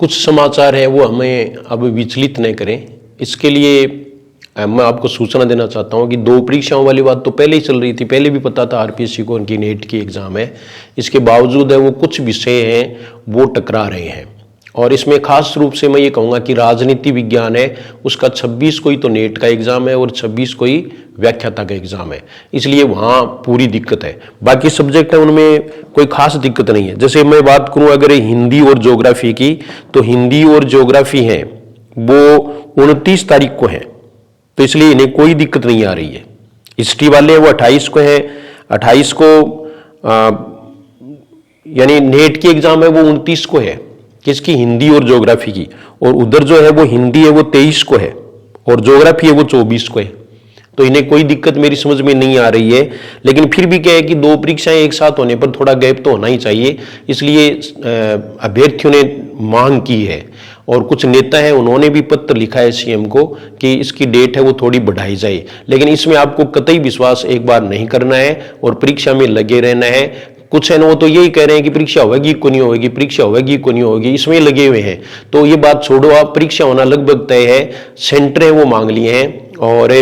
कुछ समाचार है वो हमें अब विचलित न करें, इसके लिए मैं आपको सूचना देना चाहता हूं कि 2 परीक्षाओं वाली बात तो पहले ही चल रही थी, पहले भी पता था आरपीएससी को उनकी नेट की एग्ज़ाम है। इसके बावजूद है वो कुछ विषय हैं वो टकरा रहे हैं, और इसमें खास रूप से मैं ये कहूँगा कि राजनीति विज्ञान है उसका 26 को ही तो नेट का एग्ज़ाम है और 26 को ही व्याख्याता का एग्ज़ाम है, इसलिए वहाँ पूरी दिक्कत है। बाकी सब्जेक्ट है उनमें कोई खास दिक्कत नहीं है। जैसे मैं बात करूँ अगर हिंदी और ज्योग्राफी की, तो हिंदी और ज्योग्राफी हैं वो 29 तारीख को है, तो इसलिए इन्हें कोई दिक्कत नहीं आ रही है। हिस्ट्री वाले वो 28 को है, 28 को यानी नेट की एग्ज़ाम है वो 29 को है, किसकी, हिंदी और ज्योग्राफी की, और उधर जो है वो हिंदी है वो 23 को है और ज्योग्राफी है वो 24 को है। तो इन्हें कोई दिक्कत मेरी समझ में नहीं आ रही है, लेकिन फिर भी क्या है कि 2 परीक्षाएं एक साथ होने पर थोड़ा गैप तो होना ही चाहिए, इसलिए अभ्यर्थियों ने मांग की है और कुछ नेता हैं उन्होंने भी पत्र लिखा है सीएम को कि इसकी डेट है वो थोड़ी बढ़ाई जाए। लेकिन इसमें आपको कतई विश्वास एक बार नहीं करना है और परीक्षा में लगे रहना है। कुछ है ना वो तो यही कह रहे हैं कि परीक्षा होगी को नहीं होगी, परीक्षा होगी को नहीं होगी, इसमें लगे हुए हैं। तो ये बात छोड़ो, आप परीक्षा होना लगभग तय है, सेंटर है वो मांग लिए हैं और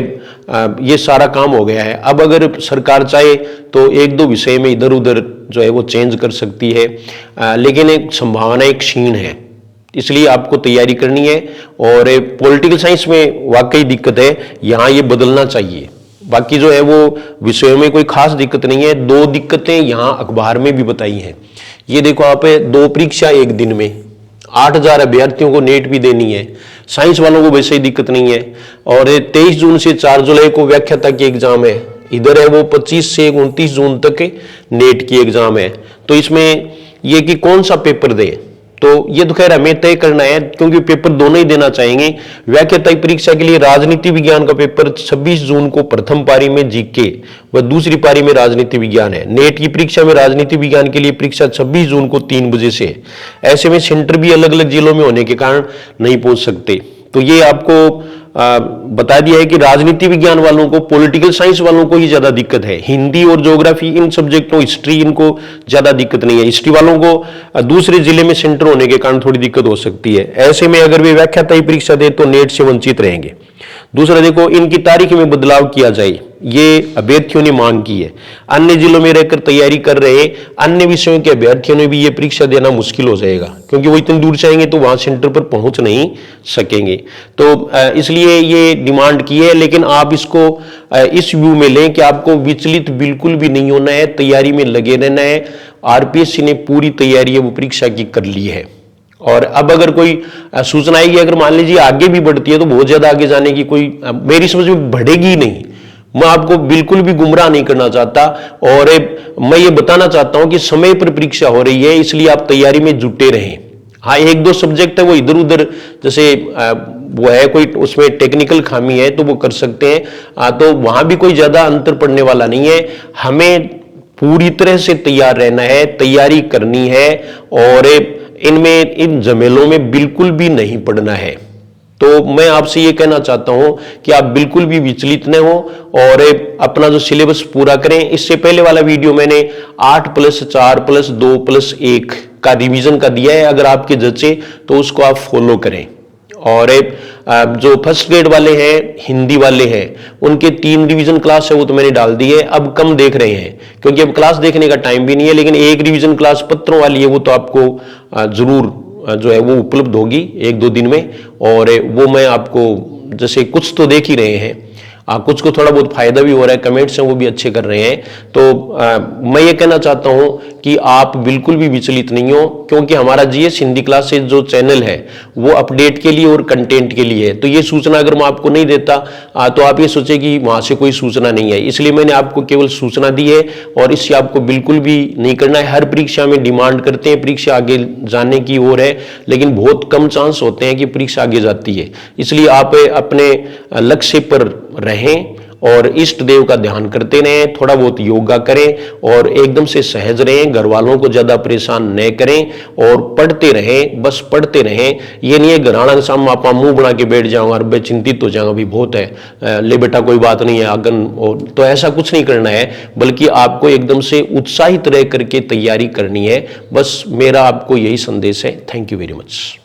ये सारा काम हो गया है। अब अगर सरकार चाहे तो 1-2 विषय में इधर उधर जो है वो चेंज कर सकती है, लेकिन एक संभावना एक क्षीण है, इसलिए आपको तैयारी करनी है। और पॉलिटिकल साइंस में वाकई दिक्कत है, यहाँ ये बदलना चाहिए। बाकी जो है वो विषयों में कोई खास दिक्कत नहीं है। 2 दिक्कतें यहाँ अखबार में भी बताई हैं। ये देखो आप 2 परीक्षा एक दिन में, 8000 अभ्यर्थियों को नेट भी देनी है। साइंस वालों को वैसे ही दिक्कत नहीं है। और 23 जून से 4 जुलाई को व्याख्याता की एग्जाम है, इधर है वो 25 से 29 जून तक नेट की एग्जाम है। तो इसमें ये कि कौन सा पेपर दे, तो ये तो खैर हमें तय करना है, क्योंकि पेपर दोनों ही देना चाहेंगे। व्याख्याता परीक्षा के लिए राजनीति विज्ञान का पेपर 26 जून को प्रथम पारी में जीके व दूसरी पारी में राजनीति विज्ञान है। नेट की परीक्षा में राजनीति विज्ञान के लिए परीक्षा 26 जून को 3 बजे से है। ऐसे में सेंटर भी अलग अलग जिलों में होने के कारण नहीं पहुंच सकते। तो ये आपको बता दिया है कि राजनीति विज्ञान वालों को, पॉलिटिकल साइंस वालों को ही ज्यादा दिक्कत है। हिंदी और ज्योग्राफी इन सब्जेक्टों, हिस्ट्री, इनको ज्यादा दिक्कत नहीं है। हिस्ट्री वालों को दूसरे जिले में सेंटर होने के कारण थोड़ी दिक्कत हो सकती है। ऐसे में अगर वे व्याख्याता परीक्षा दे तो नेट से वंचित रहेंगे। दूसरा देखो, इनकी तारीख में बदलाव किया जाए, ये अभ्यर्थियों ने मांग की है। अन्य जिलों में रहकर तैयारी कर रहे अन्य विषयों के अभ्यर्थियों ने भी ये परीक्षा देना मुश्किल हो जाएगा, क्योंकि वो इतनी दूर जाएंगे तो वहां सेंटर पर पहुंच नहीं सकेंगे। तो इसलिए ये डिमांड की है। लेकिन आप इसको इस व्यू में लें कि आपको विचलित बिल्कुल भी नहीं होना है, तैयारी में लगे रहना है। आरपीएससी ने पूरी तैयारी है वो परीक्षा की कर ली है। और अब अगर कोई सूचना आएगी, अगर मान लीजिए आगे भी बढ़ती है, तो बहुत ज्यादा आगे जाने की कोई मेरी समझ में बढ़ेगी ही नहीं। मैं आपको बिल्कुल भी गुमराह नहीं करना चाहता, और मैं ये बताना चाहता हूं कि समय पर परीक्षा हो रही है, इसलिए आप तैयारी में जुटे रहें। हाँ, 1-2 सब्जेक्ट है वो इधर उधर, जैसे वो है कोई उसमें टेक्निकल खामी है तो वो कर सकते हैं, तो वहां भी कोई ज्यादा अंतर पड़ने वाला नहीं है। हमें पूरी तरह से तैयार रहना है, तैयारी करनी है, और इनमें इन झमेलों में बिल्कुल भी नहीं पड़ना है। तो मैं आपसे ये कहना चाहता हूं कि आप बिल्कुल भी विचलित न हो और अपना जो सिलेबस पूरा करें। इससे पहले वाला वीडियो मैंने 8+4+2+1 का रिवीजन का दिया है, अगर आपके जचे तो उसको आप फॉलो करें। और जो फर्स्ट ग्रेड वाले हैं, हिंदी वाले हैं, उनके 3 रिवीजन क्लास है वो तो मैंने डाल दी है। अब कम देख रहे हैं क्योंकि अब क्लास देखने का टाइम भी नहीं है, लेकिन एक रिवीजन क्लास पत्रों वाली है वो तो आपको जरूर जो है वो उपलब्ध होगी 1-2 दिन में। और वो मैं आपको जैसे कुछ तो देख ही रहे हैं, कुछ को थोड़ा बहुत फायदा भी हो रहा है, कमेंट्स हैं वो भी अच्छे कर रहे हैं। तो मैं ये कहना चाहता हूं कि आप बिल्कुल भी विचलित नहीं हो, क्योंकि हमारा जीएस हिंदी क्लासेज जो चैनल है वो अपडेट के लिए और कंटेंट के लिए है। तो ये सूचना अगर मैं आपको नहीं देता तो आप ये सोचे कि वहां से कोई सूचना नहीं है, इसलिए मैंने आपको केवल सूचना दी है, और इससे आपको बिल्कुल भी नहीं करना है। हर परीक्षा में डिमांड करते हैं परीक्षा आगे जाने की ओर है, लेकिन बहुत कम चांस होते हैं कि परीक्षा आगे जाती है। इसलिए आप अपने लक्ष्य पर रहें और इष्ट देव का ध्यान करते रहें, थोड़ा बहुत योगा करें और एकदम से सहज रहें, घर वालों को ज्यादा परेशान न करें और पढ़ते रहें, बस पढ़ते रहें। ये नहीं है घराना के सामने आप मुंह बना के बैठ जाऊंगा और मैं चिंतित हो जाऊंगा, भी बहुत है ले बेटा कोई बात नहीं है आगन, तो ऐसा कुछ नहीं करना है, बल्कि आपको एकदम से उत्साहित रह करके तैयारी करनी है। बस मेरा आपको यही संदेश है। Thank you very much.